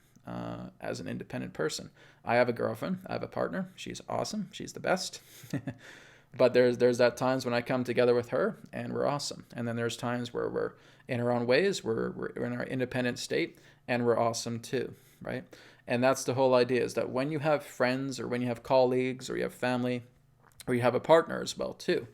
as an independent person. I have a girlfriend. I have a partner. She's awesome. She's the best. But there's that times when I come together with her and we're awesome. And then there's times where we're in our own ways, we're in our independent state, and we're awesome too, right? And that's the whole idea, is that when you have friends or when you have colleagues or you have family or you have a partner as well too,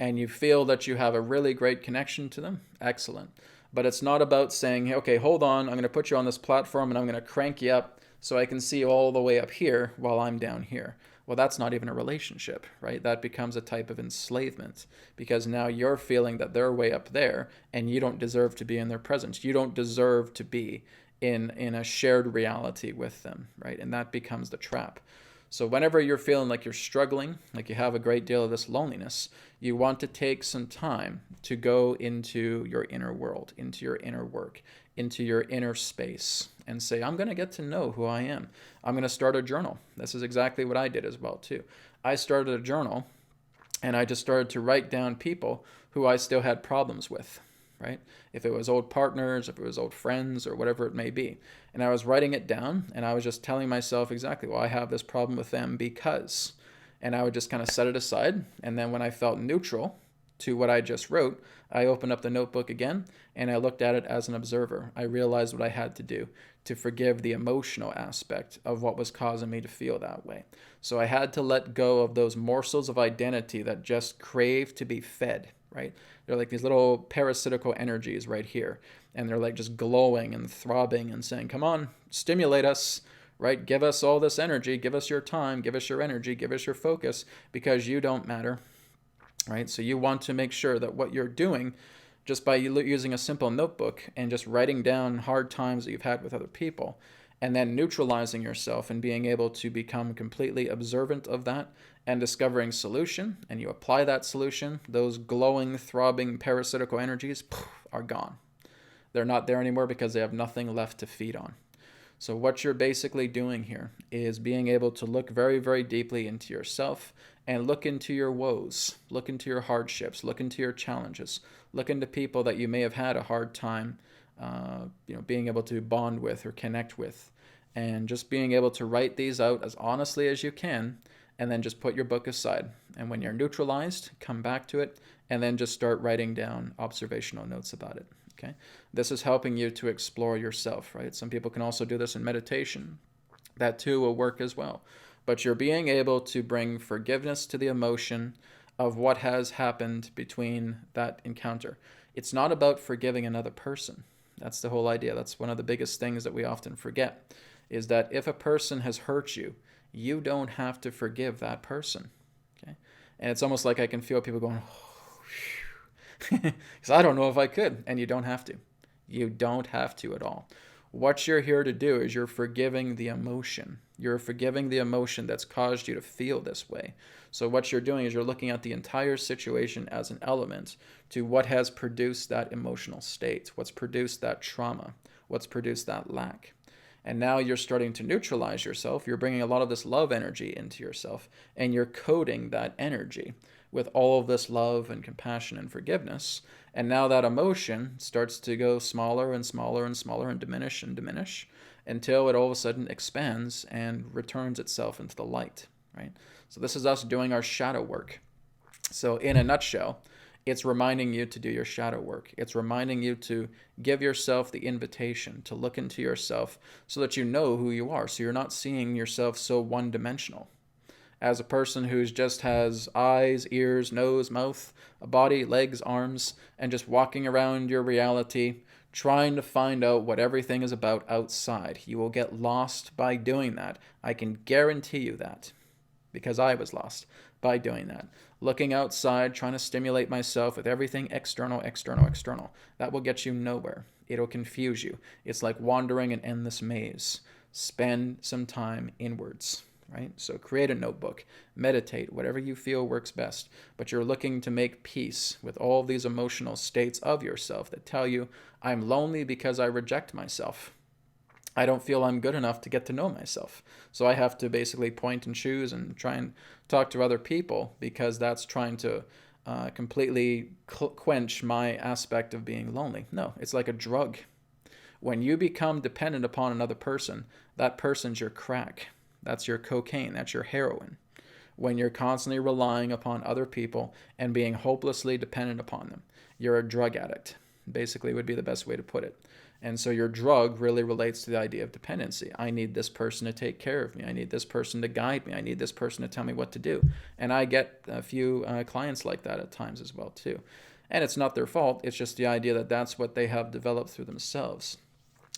and you feel that you have a really great connection to them, excellent. But it's not about saying, okay, hold on, I'm going to put you on this platform and I'm going to crank you up so I can see you all the way up here while I'm down here. Well, that's not even a relationship, right? That becomes a type of enslavement, because now you're feeling that they're way up there and you don't deserve to be in their presence. You don't deserve to be in a shared reality with them, right? And that becomes the trap. So whenever you're feeling like you're struggling, like you have a great deal of this loneliness, you want to take some time to go into your inner world, into your inner work, into your inner space, and say, I'm going to get to know who I am. I'm going to start a journal. This is exactly what I did as well too. I started a journal and I just started to write down people who I still had problems with, right? If it was old partners, if it was old friends, or whatever it may be. And I was writing it down and I was just telling myself exactly, well, I have this problem with them because, and I would just kind of set it aside. And then when I felt neutral to what I just wrote, I opened up the notebook again and I looked at it as an observer. I realized what I had to do to forgive the emotional aspect of what was causing me to feel that way. So I had to let go of those morsels of identity that just crave to be fed, right? They're like these little parasitical energies right here. And they're like just glowing and throbbing and saying, come on, stimulate us, right? Give us all this energy, give us your time, give us your energy, give us your focus, because you don't matter, right? So you want to make sure that what you're doing, just by using a simple notebook and just writing down hard times that you've had with other people, and then neutralizing yourself and being able to become completely observant of that and discovering solution, and you apply that solution, those glowing, throbbing, parasitical energies are gone. They're not there anymore because they have nothing left to feed on. So what you're basically doing here is being able to look very, very deeply into yourself and look into your woes, look into your hardships, look into your challenges, look into people that you may have had a hard time being able to bond with or connect with, and just being able to write these out as honestly as you can, and then just put your book aside. And when you're neutralized, come back to it, and then just start writing down observational notes about it. Okay? This is helping you to explore yourself, right? Some people can also do this in meditation. That too will work as well. But you're being able to bring forgiveness to the emotion of what has happened between that encounter. It's not about forgiving another person. That's the whole idea. That's one of the biggest things that we often forget, is that if a person has hurt you, you don't have to forgive that person. Okay? And it's almost like I can feel people going, because I don't know if I could, and you don't have to. You don't have to at all. What you're here to do is you're forgiving the emotion. You're forgiving the emotion that's caused you to feel this way. So what you're doing is you're looking at the entire situation as an element to what has produced that emotional state, what's produced that trauma, what's produced that lack. And now you're starting to neutralize yourself. You're bringing a lot of this love energy into yourself, and you're coding that energy with all of this love and compassion and forgiveness. And now that emotion starts to go smaller and smaller and smaller and diminish until it all of a sudden expands and returns itself into the light, right? So this is us doing our shadow work. So in a nutshell, it's reminding you to do your shadow work. It's reminding you to give yourself the invitation to look into yourself so that you know who you are, so you're not seeing yourself so one-dimensional. as a person who's just has eyes, ears, nose, mouth, a body, legs, arms, and just walking around your reality, trying to find out what everything is about outside. You will get lost by doing that. I can guarantee you that, because I was lost by doing that. Looking outside, trying to stimulate myself with everything external, external, external. That will get you nowhere. It'll confuse you. It's like wandering an endless maze. Spend some time inwards, right? So create a notebook, meditate, whatever you feel works best. But you're looking to make peace with all these emotional states of yourself that tell you, I'm lonely because I reject myself. I don't feel I'm good enough to get to know myself. So I have to basically point and choose and try and talk to other people, because that's trying to completely quench my aspect of being lonely. No, it's like a drug. When you become dependent upon another person, that person's your crack. That's your cocaine. That's your heroin. When you're constantly relying upon other people and being hopelessly dependent upon them, you're a drug addict, basically would be the best way to put it. And so your drug really relates to the idea of dependency. I need this person to take care of me. I need this person to guide me. I need this person to tell me what to do. And I get a few clients like that at times as well too. And it's not their fault. It's just the idea that that's what they have developed through themselves,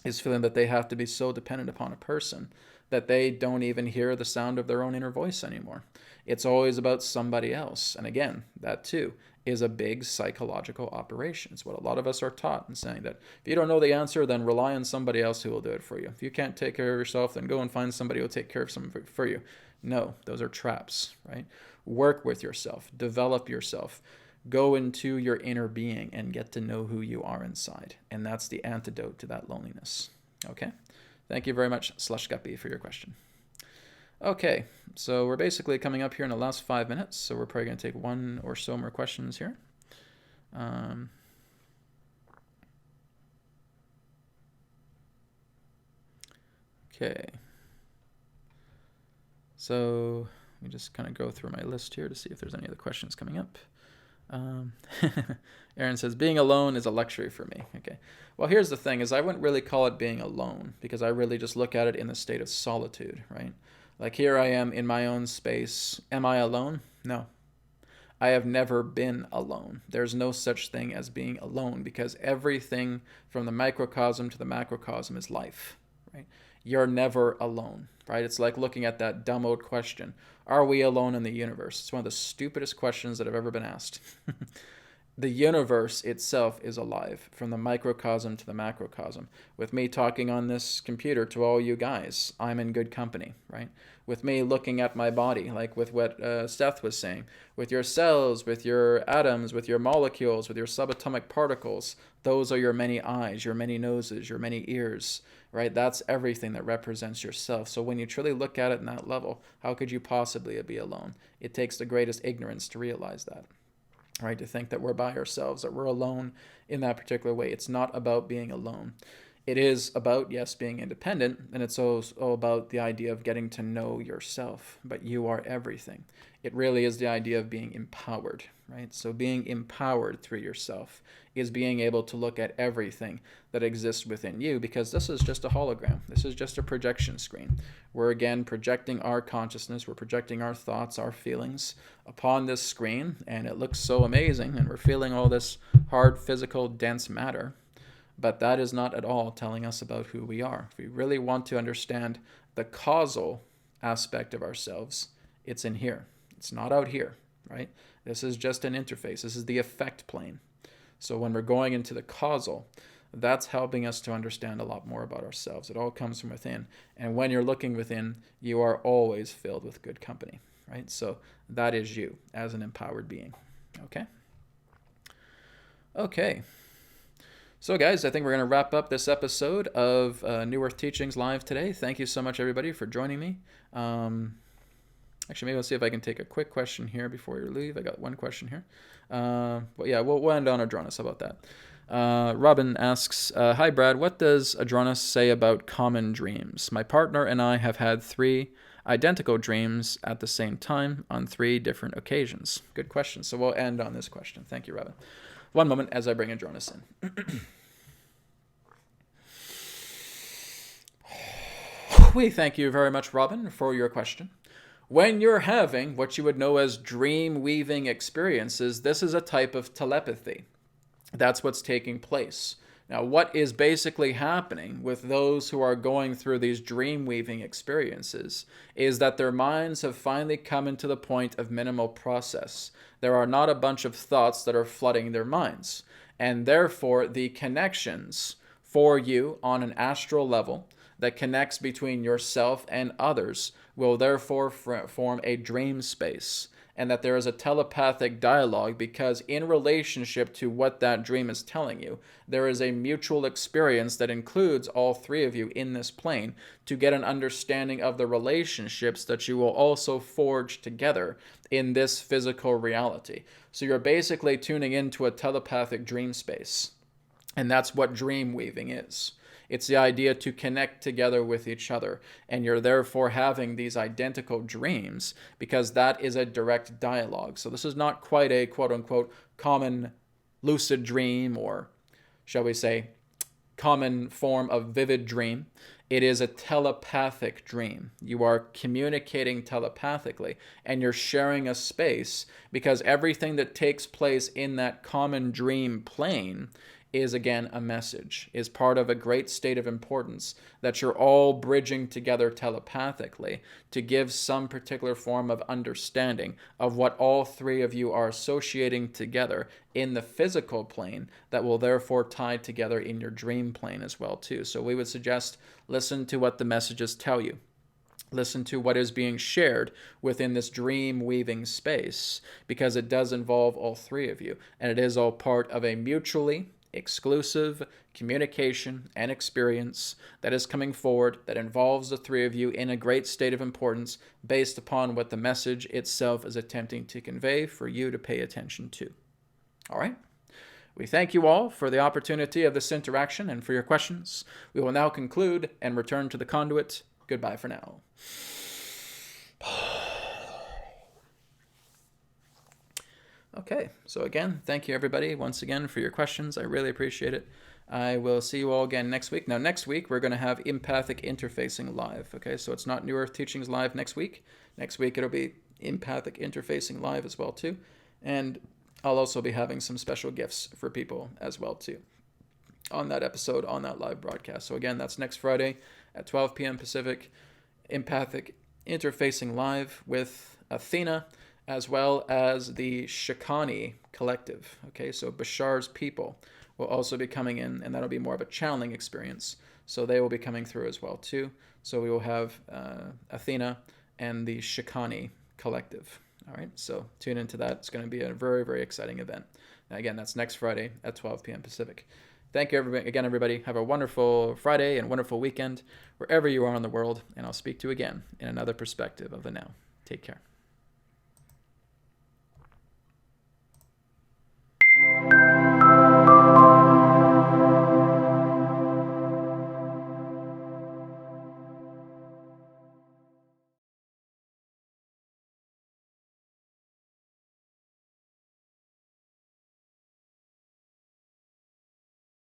is feeling that they have to be so dependent upon a person that they don't even hear the sound of their own inner voice anymore. It's always about somebody else. And again, that too is a big psychological operation. It's what a lot of us are taught, in saying that if you don't know the answer, then rely on somebody else who will do it for you. If you can't take care of yourself, then go and find somebody who will take care of something for you. No, those are traps, right? Work with yourself, develop yourself, go into your inner being and get to know who you are inside. And that's the antidote to that loneliness. Okay? Thank you very much, Slushguppy, for your question. Okay, so we're basically coming up here in the last 5 minutes, so we're probably going to take one or so more questions here. Okay. So let me just kind of go through my list here to see if there's any other questions coming up. Aaron says, being alone is a luxury for me. Okay. Well, here's the thing, is I wouldn't really call it being alone, because I really just look at it in the state of solitude, right? Like, here I am in my own space. Am I alone? No. I have never been alone. There's no such thing as being alone, because everything from the microcosm to the macrocosm is life, right? You're never alone, right? It's like looking at that dumb old question, are we alone in the universe? It's one of the stupidest questions that have ever been asked. The universe itself is alive, from the microcosm to the macrocosm. With me talking on this computer to all you guys, I'm in good company, right? With me looking at my body, like with what Seth was saying, with your cells, with your atoms, with your molecules, with your subatomic particles, those are your many eyes, your many noses, your many ears, right? That's everything that represents yourself. So when you truly look at it in that level, how could you possibly be alone? It takes the greatest ignorance to realize that. Right, to think that we're by ourselves, that we're alone in that particular way. It's not about being alone. It is about, yes, being independent, and it's also about the idea of getting to know yourself, but you are everything. It really is the idea of being empowered, right? So being empowered through yourself is being able to look at everything that exists within you, because this is just a hologram. This is just a projection screen. We're, again, projecting our consciousness. We're projecting our thoughts, our feelings upon this screen, and it looks so amazing, and we're feeling all this hard, physical, dense matter. But that is not at all telling us about who we are. If we really want to understand the causal aspect of ourselves, it's in here. It's not out here, right? This is just an interface. This is the effect plane. So when we're going into the causal, that's helping us to understand a lot more about ourselves. It all comes from within. And when you're looking within, you are always filled with good company, right? So that is you as an empowered being, okay? Okay. So guys, I think we're going to wrap up this episode of New Earth Teachings live today. Thank you so much, everybody, for joining me. Actually, maybe I'll see if I can take a quick question here before you leave. I got one question here. But yeah, we'll end on Adronis. How about that? Robin asks, hi, Brad. What does Adronis say about common dreams? My partner and I have had 3 identical dreams at the same time on 3 different occasions. Good question. So we'll end on this question. Thank you, Robin. One moment as I bring Adronis in. We thank you very much, Robin, for your question. when you're having what you would know as dream weaving experiences, this is a type of telepathy. That's what's taking place. Now, what is basically happening with those who are going through these dream weaving experiences is that their minds have finally come into the point of minimal process. There are not a bunch of thoughts that are flooding their minds, and therefore the connections for you on an astral level that connects between yourself and others will therefore form a dream space, and that there is a telepathic dialogue because in relationship to what that dream is telling you, there is a mutual experience that includes all three of you in this plane to get an understanding of the relationships that you will also forge together in this physical reality. So you're basically tuning into a telepathic dream space, and that's what dream weaving is. It's the idea to connect together with each other, and you're therefore having these identical dreams because that is a direct dialogue. So this is not quite a quote-unquote common lucid dream, or shall we say common form of vivid dream. It is a telepathic dream. You are communicating telepathically, and you're sharing a space because everything that takes place in that common dream plane is again a message, is part of a great state of importance that you're all bridging together telepathically to give some particular form of understanding of what all three of you are associating together in the physical plane that will therefore tie together in your dream plane as well too. So we would suggest listen to what the messages tell you. Listen to what is being shared within this dream weaving space because it does involve all three of you, and it is all part of a mutually exclusive communication and experience that is coming forward that involves the three of you in a great state of importance based upon what the message itself is attempting to convey for you to pay attention to. All right. We thank you all for the opportunity of this interaction and for your questions. We will now conclude and return to the conduit. Goodbye for now. Okay, so again, thank you everybody once again for your questions. I really appreciate it. I will see you all again next week. Now, next week, we're going to have Empathic Interfacing live. Okay, so it's not New Earth Teachings live next week. Next week, it'll be Empathic Interfacing live as well, too. And I'll also be having some special gifts for people as well, too, on that episode, on that live broadcast. So again, that's next Friday at 12 p.m. Pacific, Empathic Interfacing live with Athena, as well as the Shikani Collective. Okay, so Bashar's people will also be coming in, and that'll be more of a channeling experience. So they will be coming through as well, too. So we will have Athena and the Shikani Collective. All right, so tune into that. It's going to be a very, very exciting event. Now, again, that's next Friday at 12 p.m. Pacific. Thank you again, everybody. Have a wonderful Friday and wonderful weekend wherever you are in the world, and I'll speak to you again in another perspective of the now. Take care.